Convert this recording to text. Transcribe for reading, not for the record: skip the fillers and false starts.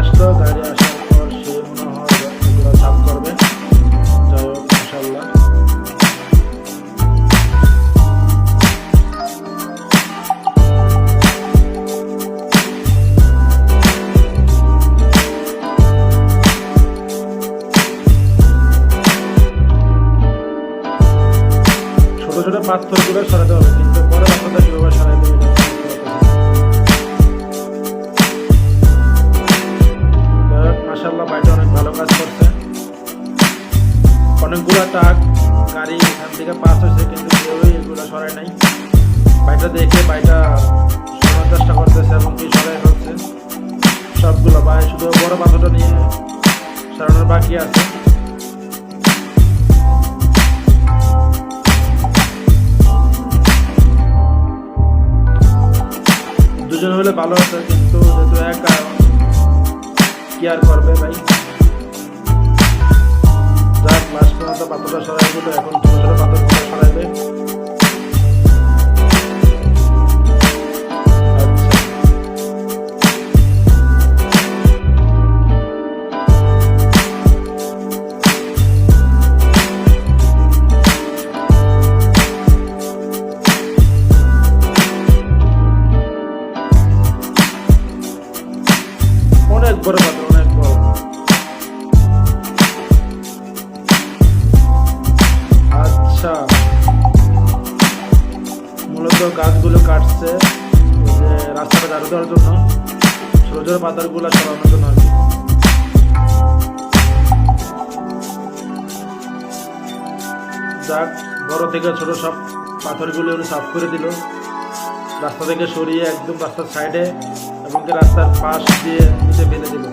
আসলো, গাড়ি আসার পর সে মনে হয় এগুলো সাফ করবে। যাই হোক, মাশাআল্লাহ। ছোট ছোট পাথরগুলো সরাতে হবে, কিন্তু বড় পাথরটা কিভাবে সরাইতে হবে মাশাআল্লাহ। ভাইটা অনেক ভালো কাজ করছে। অনেকগুলো ট্রাক গাড়ি এখান থেকে পাস হয়েছে, কিন্তু কেউই এগুলো সরাই নাই। ভাইটা দেখে ভাইটা সরানোর চেষ্টা করতেছে এবং কি সরাই হচ্ছে সবগুলো। ভাই শুধু বড় পাথরটা নিয়ে সরানোর বাকি আছে। দুজন হলে ভালো হতো, কিন্তু যেহেতু একা কি আর করবে ভাই। যাক, লাস্ট পর্যন্ত পাথরটা সরাই দিল। এখন ছোট ছোট পাথরগুলো সরাইবে। অনেক বড় পাথর, অনেক বড়। আচ্ছা, মূলত গাছগুলো কাটছে ওই যে রাস্তাটা ঝাড়ু দেওয়ার জন্য, ছোট ছোট পাথরগুলো সরানোর জন্য আর কি। যাক, বড় থেকে ছোট সব পাথরগুলো সাফ করে দিল, রাস্তা থেকে সরিয়ে একদম রাস্তার সাইডে এবং রাস্তার পাশ দিয়ে নিচে ফেলে দিল।